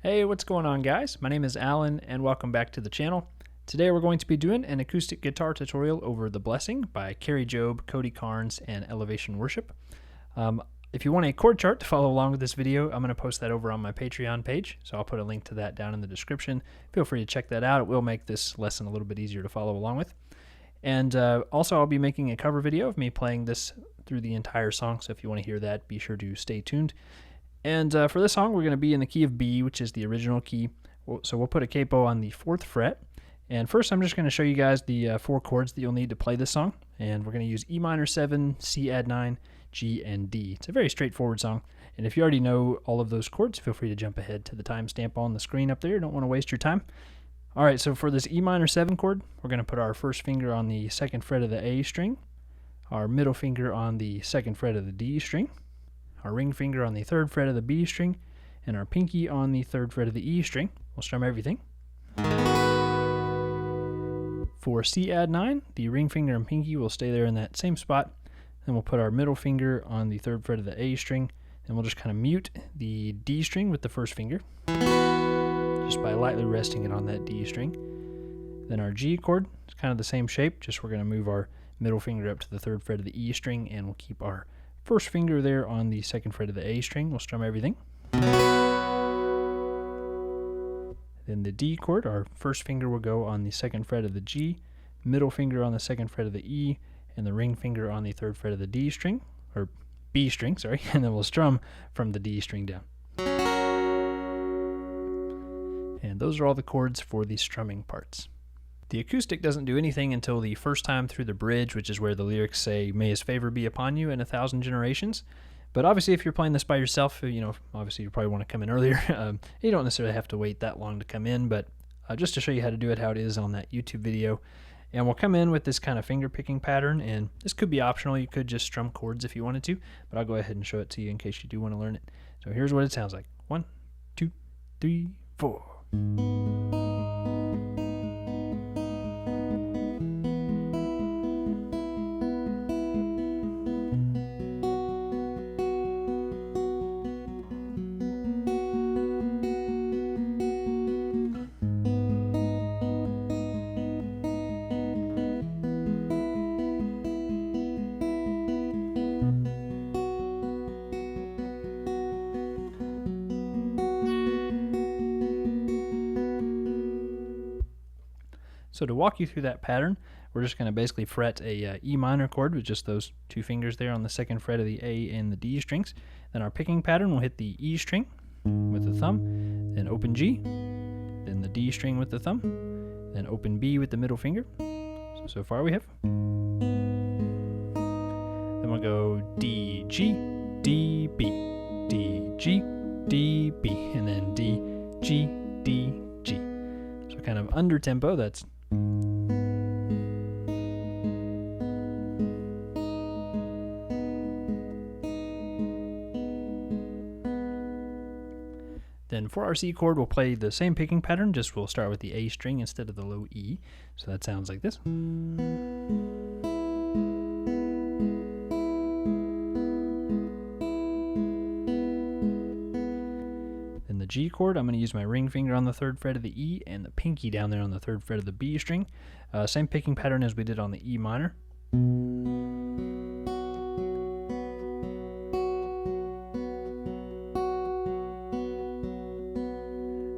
Hey, what's going on, guys? My name is Alan and welcome back to the channel. Today we're going to be doing an acoustic guitar tutorial over The Blessing by Kari Jobe, Cody Carnes, and Elevation Worship. If you want a chord chart to follow along with this video, I'm going to post that over on my Patreon page, so I'll put a link to that down in the description. Feel free to check that out. It will make this lesson a little bit easier to follow along with. And also I'll be making a cover video of me playing this through the entire song, so if you want to hear that, be sure to stay tuned. And for this song, we're going to be in the key of B, which is the original key. So we'll put a capo on the 4th fret. And first, I'm just going to show you guys the 4 chords that you'll need to play this song. And we're going to use E minor 7, C add 9, G, and D. It's a very straightforward song. And if you already know all of those chords, feel free to jump ahead to the timestamp on the screen up there. Don't want to waste your time. All right, so for this E minor 7 chord, we're going to put our first finger on the 2nd fret of the A string, our middle finger on the 2nd fret of the D string, our ring finger on the 3rd fret of the B string, and our pinky on the 3rd fret of the E string. We'll strum everything. For C add 9, the ring finger and pinky will stay there in that same spot. Then we'll put our middle finger on the 3rd fret of the A string, and we'll just kind of mute the D string with the first finger, just by lightly resting it on that D string. Then our G chord is kind of the same shape, just we're going to move our middle finger up to the 3rd fret of the E string, and we'll keep our first finger there on the 2nd fret of the A string. We'll strum everything. Then the D chord, our first finger will go on the 2nd fret of the G, middle finger on the 2nd fret of the E, and the ring finger on the 3rd fret of the D string, or B string, sorry, and then we'll strum from the D string down. And those are all the chords for the strumming parts. The acoustic doesn't do anything until the first time through the bridge, which is where the lyrics say, "May his favor be upon you in 1,000 generations." But obviously, if you're playing this by yourself, obviously you probably want to come in earlier. You don't necessarily have to wait that long to come in, but just to show you how to do it, how it is on that YouTube video. And we'll come in with this kind of finger picking pattern, and this could be optional. You could just strum chords if you wanted to, but I'll go ahead and show it to you in case you do want to learn it. So here's what it sounds like. 1, 2, 3, 4. So to walk you through that pattern, we're just going to basically fret a E minor chord with just those 2 fingers there on the 2nd fret of the A and the D strings. Then our picking pattern will hit the E string with the thumb, then open G, then the D string with the thumb, then open B with the middle finger. So far we have. Then we'll go D, G, D, B, D, G, D, B, and then D, G, D, G. So kind of under tempo, that's Then for our C chord, we'll play the same picking pattern, just we'll start with the A string instead of the low E. So that sounds like this. Then the G chord, I'm going to use my ring finger on the 3rd fret of the E and the pinky down there on the 3rd fret of the B string. Same picking pattern as we did on the E minor.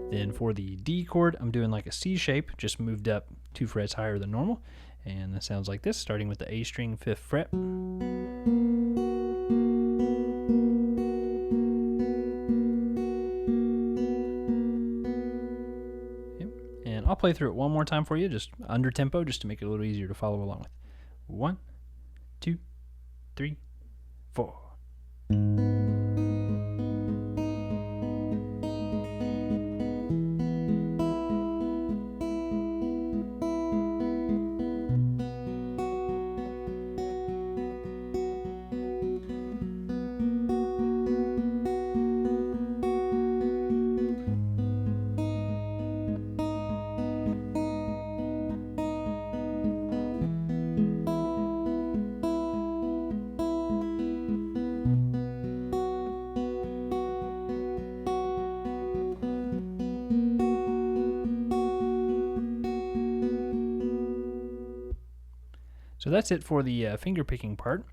Then for the D chord, I'm doing like a C shape, just moved up 2 frets higher than normal. And that sounds like this, starting with the A string, 5th fret. Yep. And I'll play through it one more time for you, just under tempo, just to make it a little easier to follow along with. 1, 2, 3, 4. So that's it for the finger picking part.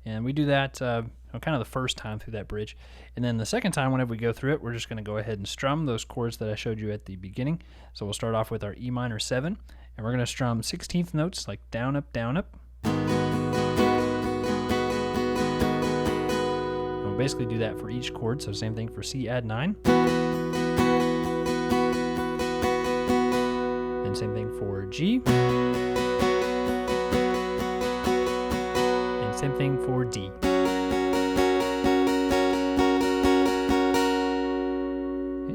And we do that kind of the first time through that bridge. And then the second time, whenever we go through it, we're just going to go ahead and strum those chords that I showed you at the beginning. So we'll start off with our E minor 7, and we're going to strum 16th notes like down, up, down, up. And we'll basically do that for each chord. So same thing for C add 9. And same thing for G. And same thing for D.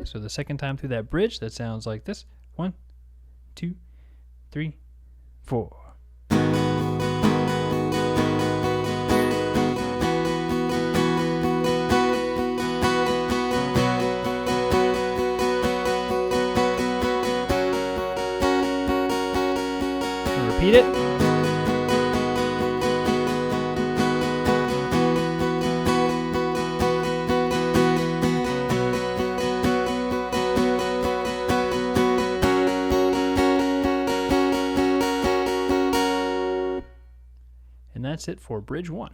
So the second time through that bridge, that sounds like this. 1, 2, 3, 4. Repeat it. And that's it for bridge 1.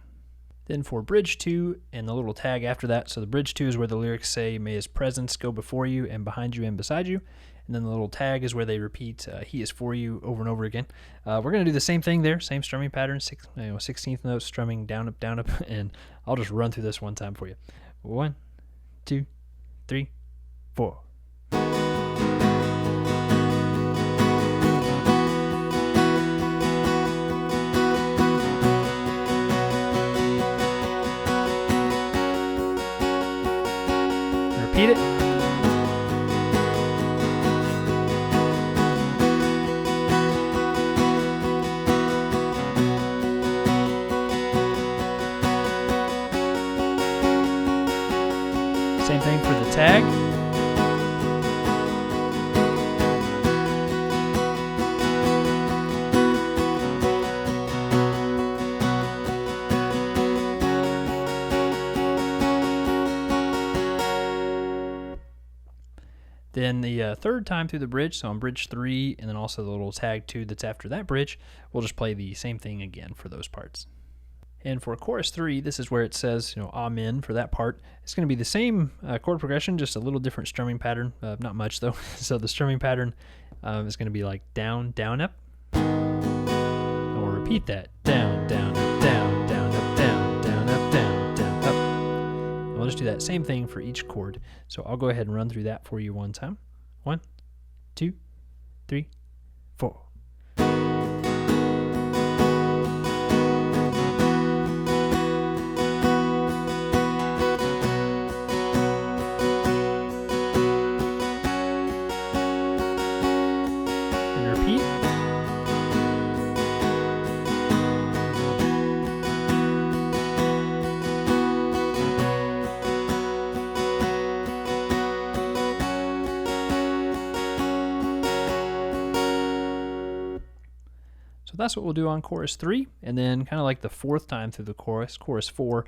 Then for bridge 2 and the little tag after that, so the bridge 2 is where the lyrics say, may his presence go before you and behind you and beside you. And then the little tag is where they repeat, he is for you over and over again. We're going to do the same thing there, same strumming pattern, 16th note strumming down, up, and I'll just run through this one time for you. 1, 2, 3, 4. Repeat it. Same thing for the tag. Then the third time through the bridge, so on bridge 3, and then also the little tag 2 that's after that bridge, we'll just play the same thing again for those parts. And for chorus 3, this is where it says, amen for that part. It's going to be the same chord progression, just a little different strumming pattern. Not much though. So the strumming pattern is going to be like down, down, up. And we'll repeat that. Down, down, up, down, down, up, down, down, up, down, down, up. And we'll just do that same thing for each chord. So I'll go ahead and run through that for you one time. 1, 2, 3, 4. So that's what we'll do on chorus 3, and then kind of like the fourth time through the chorus 4,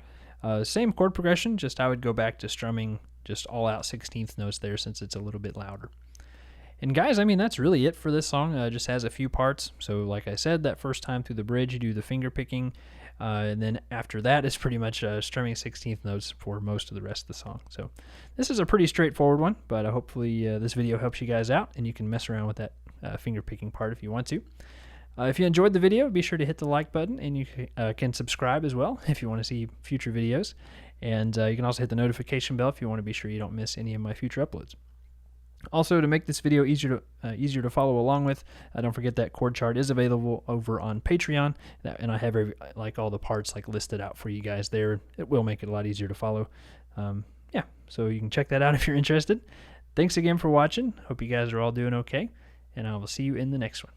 same chord progression, just I would go back to strumming just all out 16th notes there since it's a little bit louder. And guys, I mean, that's really it for this song. It just has a few parts. So like I said, that first time through the bridge, you do the finger picking, and then after that, it's pretty much strumming 16th notes for most of the rest of the song. So this is a pretty straightforward one, but hopefully this video helps you guys out, and you can mess around with that finger picking part if you want to. If you enjoyed the video, be sure to hit the like button, and you can subscribe as well if you want to see future videos. And you can also hit the notification bell if you want to be sure you don't miss any of my future uploads. Also, to make this video easier to follow along with, don't forget that chord chart is available over on Patreon, and I have all the parts listed out for you guys there. It will make it a lot easier to follow. Yeah, so you can check that out if you're interested. Thanks again for watching. Hope you guys are all doing okay, and I will see you in the next one.